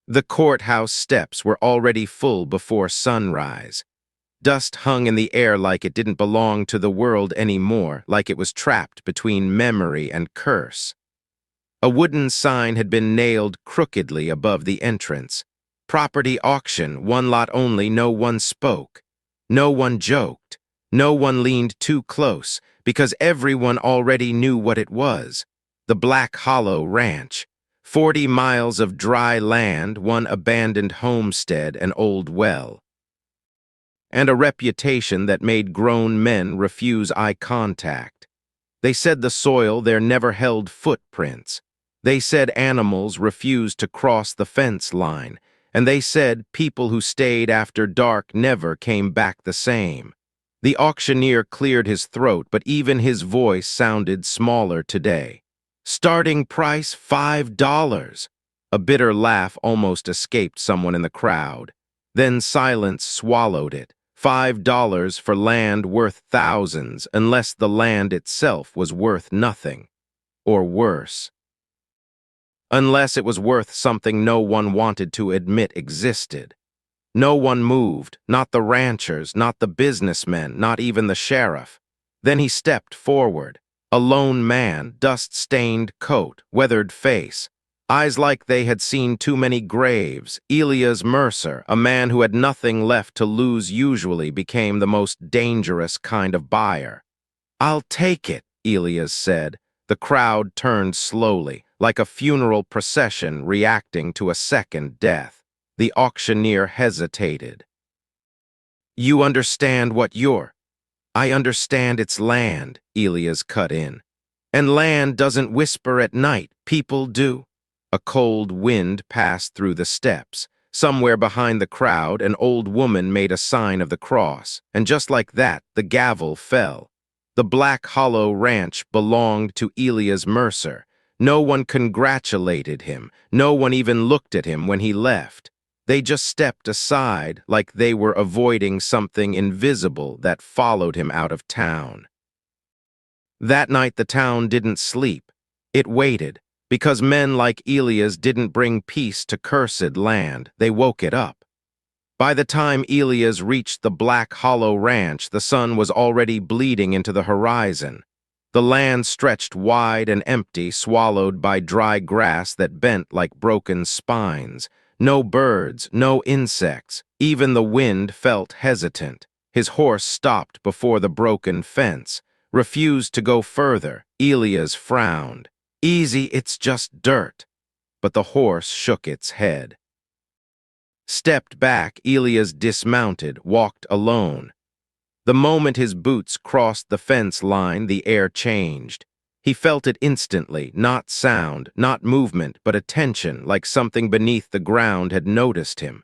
The courthouse steps were already full before sunrise. Dust hung in the air like it didn't belong to the world anymore, like it was trapped between memory and curse. A wooden sign had been nailed crookedly above the entrance. Property auction, one lot only, no one spoke. No one joked. No one leaned too close, because everyone already knew what it was. The Black Hollow Ranch. 40 miles of dry land, one abandoned homestead, an old well. And a reputation that made grown men refuse eye contact. They said the soil there never held footprints. They said animals refused to cross the fence line, and they said people who stayed after dark never came back the same. The auctioneer cleared his throat, but even his voice sounded smaller today. Starting price $5. A bitter laugh almost escaped someone in the crowd. Then silence swallowed it. $5 for land worth thousands, unless the land itself was worth nothing. Or worse. Unless it was worth something no one wanted to admit existed. No one moved, not the ranchers, not the businessmen, not even the sheriff. Then he stepped forward, a lone man, dust-stained coat, weathered face, eyes like they had seen too many graves. Elias Mercer, a man who had nothing left to lose, usually became the most dangerous kind of buyer. "I'll take it," Elias said. The crowd turned slowly, like a funeral procession reacting to a second death. The auctioneer hesitated. "You understand what you're—" "I understand it's land," Elias cut in. "And land doesn't whisper at night, people do." A cold wind passed through the steps. Somewhere behind the crowd, an old woman made a sign of the cross, and just like that, the gavel fell. The Black Hollow Ranch belonged to Elias Mercer. No one congratulated him. No one even looked at him when he left. They just stepped aside like they were avoiding something invisible that followed him out of town. That night the town didn't sleep. It waited, because men like Elias didn't bring peace to cursed land. They woke it up. By the time Elias reached the Black Hollow Ranch, the sun was already bleeding into the horizon. The land stretched wide and empty, swallowed by dry grass that bent like broken spines. No birds, no insects. Even the wind felt hesitant. His horse stopped before the broken fence, refused to go further. Elias frowned. "Easy, it's just dirt." But the horse shook its head. Stepped back, Elias dismounted, walked alone. The moment his boots crossed the fence line, the air changed. He felt it instantly, not sound, not movement, but a tension, like something beneath the ground had noticed him.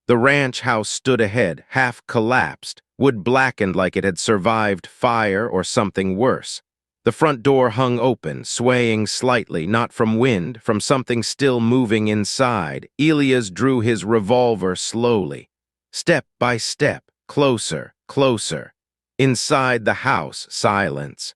The ranch house stood ahead, half collapsed, wood blackened like it had survived fire or something worse. The front door hung open, swaying slightly, not from wind, from something still moving inside. Elias drew his revolver slowly. Step by step, closer, closer. Inside the house, silence.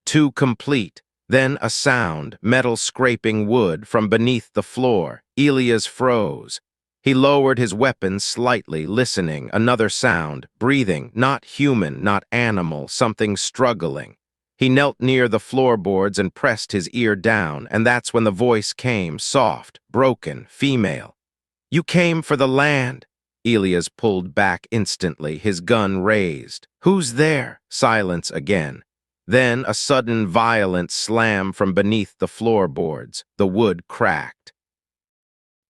Too complete. Then a sound, metal scraping wood from beneath the floor. Elias froze. He lowered his weapon slightly, listening. Another sound, breathing, not human, not animal, something struggling. He knelt near the floorboards and pressed his ear down, and that's when the voice came, soft, broken, female. "You came for the land." Elias pulled back instantly, his gun raised. "Who's there?" Silence again. Then a sudden violent slam from beneath the floorboards. The wood cracked.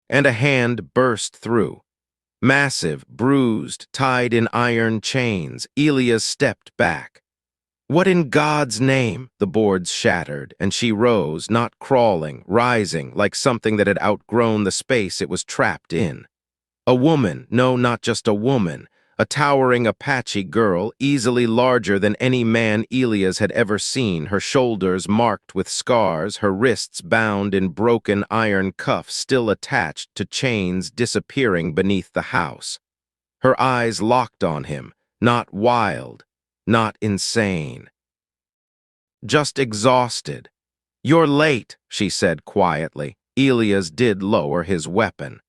And a hand burst through. Massive, bruised, tied in iron chains. Elias stepped back. "What in God's name?" The boards shattered, and she rose, not crawling, rising, like something that had outgrown the space it was trapped in. A woman, no, not just a woman, a towering Apache girl, easily larger than any man Elias had ever seen, her shoulders marked with scars, her wrists bound in broken iron cuffs still attached to chains disappearing beneath the house. Her eyes locked on him, not wild, not insane. Just exhausted. "You're late," she said quietly. Elias did lower his weapon.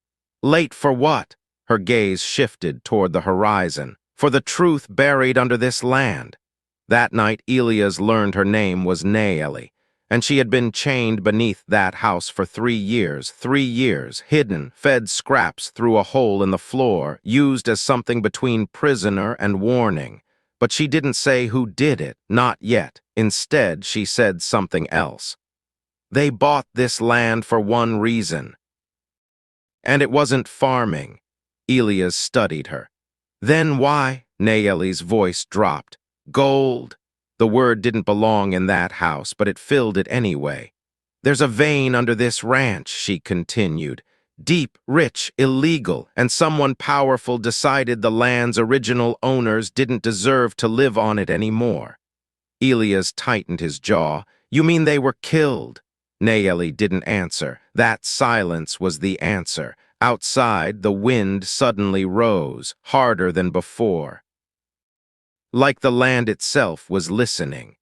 Late for what? Her gaze shifted toward the horizon. For the truth buried under this land. That night, Elias learned her name was Nayeli, and she had been chained beneath that house for 3 years, hidden, fed scraps through a hole in the floor, used as something between prisoner and warning. But she didn't say who did it, not yet. Instead, she said something else. They bought this land for one reason. And it wasn't farming. Elias studied her. Then why? Nayeli's voice dropped. Gold. The word didn't belong in that house, but it filled it anyway. There's a vein under this ranch, she continued. Deep, rich, illegal, and someone powerful decided the land's original owners didn't deserve to live on it anymore. Elias tightened his jaw. You mean they were killed? Nayeli didn't answer. That silence was the answer. Outside, the wind suddenly rose, harder than before. Like the land itself was listening.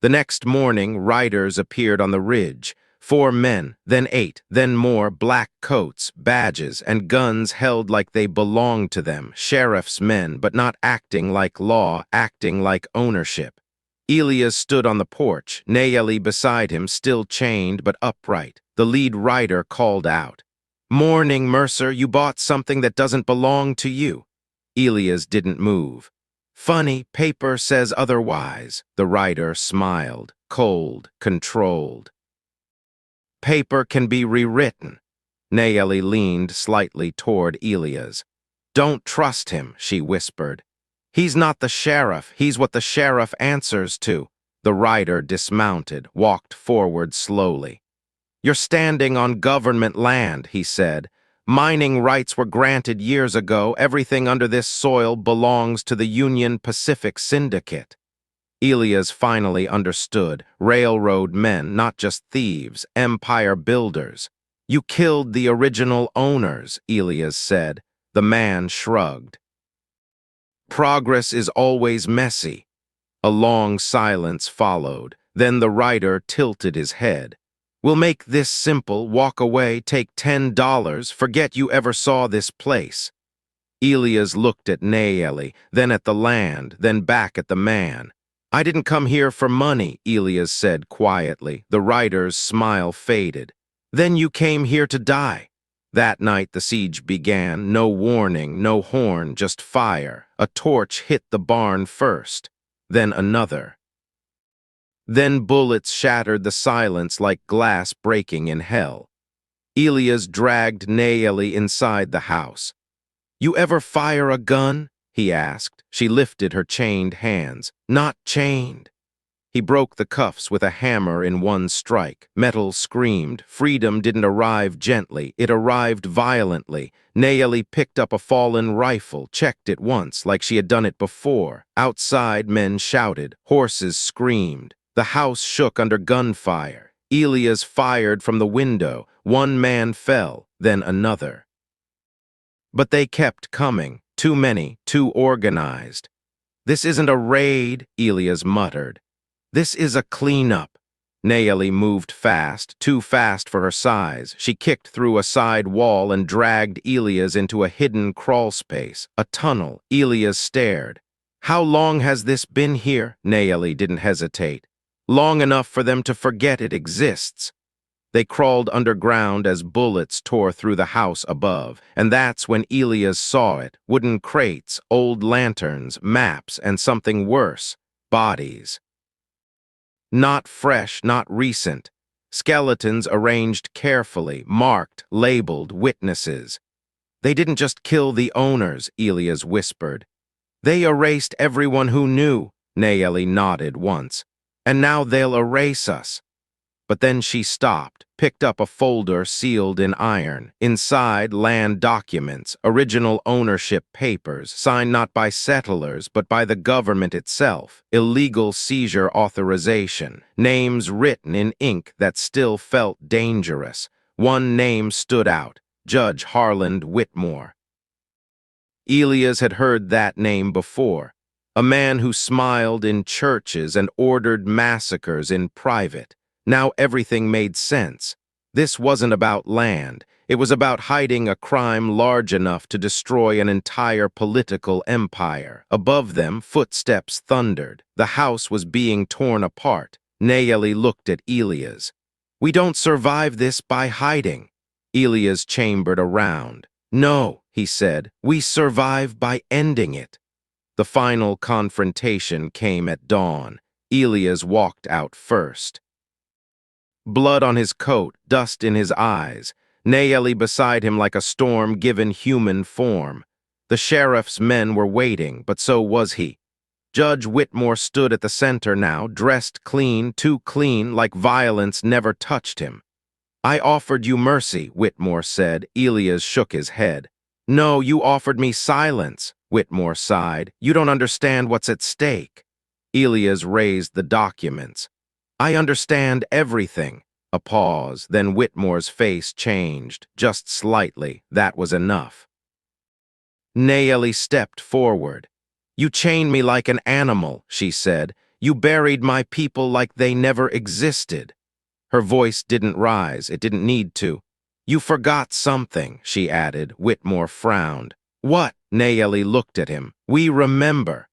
The next morning, riders appeared on the ridge. 4 men, then 8, then more, black coats, badges, and guns held like they belonged to them, sheriff's men, but not acting like law, acting like ownership. Elias stood on the porch, Nayeli beside him, still chained but upright. The lead rider called out. Morning, Mercer, you bought something that doesn't belong to you. Elias didn't move. Funny, paper says otherwise. The rider smiled, cold, controlled. Paper can be rewritten. Nayeli leaned slightly toward Elias. Don't trust him, she whispered. He's not the sheriff, he's what the sheriff answers to. The rider dismounted, walked forward slowly. You're standing on government land, he said. Mining rights were granted years ago. Everything under this soil belongs to the Union Pacific Syndicate. Elias finally understood. Railroad men, not just thieves, empire builders. You killed the original owners, Elias said. The man shrugged. Progress is always messy. A long silence followed. Then the rider tilted his head. We'll make this simple. Walk away, take $10, forget you ever saw this place. Elias looked at Nayeli, then at the land, then back at the man. I didn't come here for money, Elias said quietly. The rider's smile faded. Then you came here to die. That night the siege began. No warning, no horn, just fire. A torch hit the barn first, then another. Then bullets shattered the silence like glass breaking in hell. Elias dragged Nayeli inside the house. You ever fire a gun? He asked. She lifted her chained hands. Not chained. He broke the cuffs with a hammer in one strike. Metal screamed. Freedom didn't arrive gently. It arrived violently. Nayeli picked up a fallen rifle, checked it once, like she had done it before. Outside, men shouted. Horses screamed. The house shook under gunfire. Elias fired from the window. One man fell, then another. But they kept coming. Too many, too organized. This isn't a raid, Elias muttered. This is a cleanup. Nayeli moved fast, too fast for her size. She kicked through a side wall and dragged Elias into a hidden crawl space, a tunnel. Elias stared. How long has this been here? Nayeli didn't hesitate. Long enough for them to forget it exists. They crawled underground as bullets tore through the house above, and that's when Elias saw it. Wooden crates, old lanterns, maps, and something worse, bodies. Not fresh, not recent. Skeletons arranged carefully, marked, labeled, witnesses. They didn't just kill the owners, Elias whispered. They erased everyone who knew, Nayeli nodded once. And now they'll erase us. But then she stopped, picked up a folder sealed in iron. Inside, land documents, original ownership papers, signed not by settlers but by the government itself. Illegal seizure authorization, names written in ink that still felt dangerous. One name stood out, Judge Harland Whitmore. Elias had heard that name before. A man who smiled in churches and ordered massacres in private. Now everything made sense. This wasn't about land. It was about hiding a crime large enough to destroy an entire political empire. Above them, footsteps thundered. The house was being torn apart. Nayeli looked at Elias. "We don't survive this by hiding." Elias chambered around. "No," he said, "we survive by ending it." The final confrontation came at dawn. Elias walked out first. Blood on his coat, dust in his eyes. Nayeli beside him like a storm given human form. The sheriff's men were waiting, but so was he. Judge Whitmore stood at the center now, dressed clean, too clean, like violence never touched him. "I offered you mercy," Whitmore said. Elias shook his head. "No, you offered me silence," Whitmore sighed. "You don't understand what's at stake." Elias raised the documents. "I understand everything." A pause, then Whitmore's face changed, just slightly. That was enough. Nayeli stepped forward. "You chained me like an animal," she said. "You buried my people like they never existed." Her voice didn't rise. It didn't need to. "You forgot something," she added. Whitmore frowned. "What?" Nayeli looked at him. "We remember."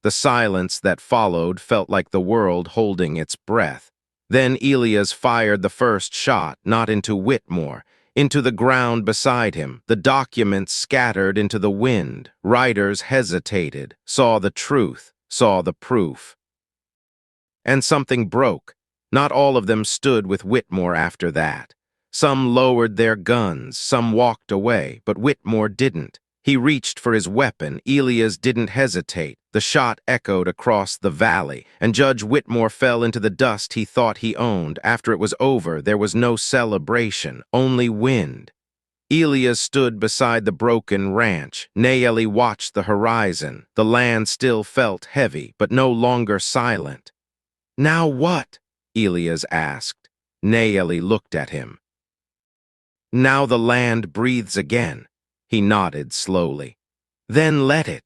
The silence that followed felt like the world holding its breath. Then Elias fired the first shot, not into Whitmore, into the ground beside him. The documents scattered into the wind. Writers hesitated, saw the truth, saw the proof. And something broke. Not all of them stood with Whitmore after that. Some lowered their guns, some walked away, but Whitmore didn't. He reached for his weapon. Elias didn't hesitate. The shot echoed across the valley, and Judge Whitmore fell into the dust he thought he owned. After it was over, there was no celebration, only wind. Elias stood beside the broken ranch. Nayeli watched the horizon. The land still felt heavy, but no longer silent. "Now what?" Elias asked. Nayeli looked at him. "Now the land breathes again." He nodded slowly. "Then let it."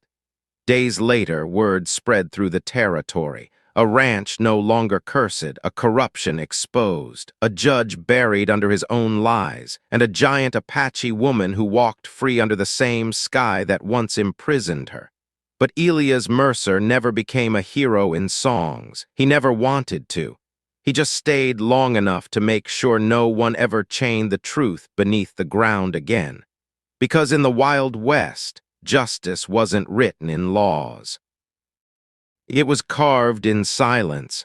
Days later, word spread through the territory. A ranch no longer cursed, a corruption exposed, a judge buried under his own lies, and a giant Apache woman who walked free under the same sky that once imprisoned her. But Elias Mercer never became a hero in songs. He never wanted to. He just stayed long enough to make sure no one ever chained the truth beneath the ground again. Because in the Wild West, justice wasn't written in laws. It was carved in silence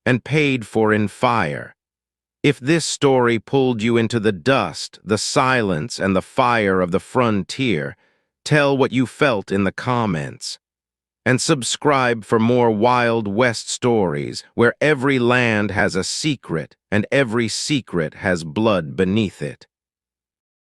and paid for in fire. If this story pulled you into the dust, the silence, and the fire of the frontier, tell what you felt in the comments. And subscribe for more Wild West stories where every land has a secret and every secret has blood beneath it.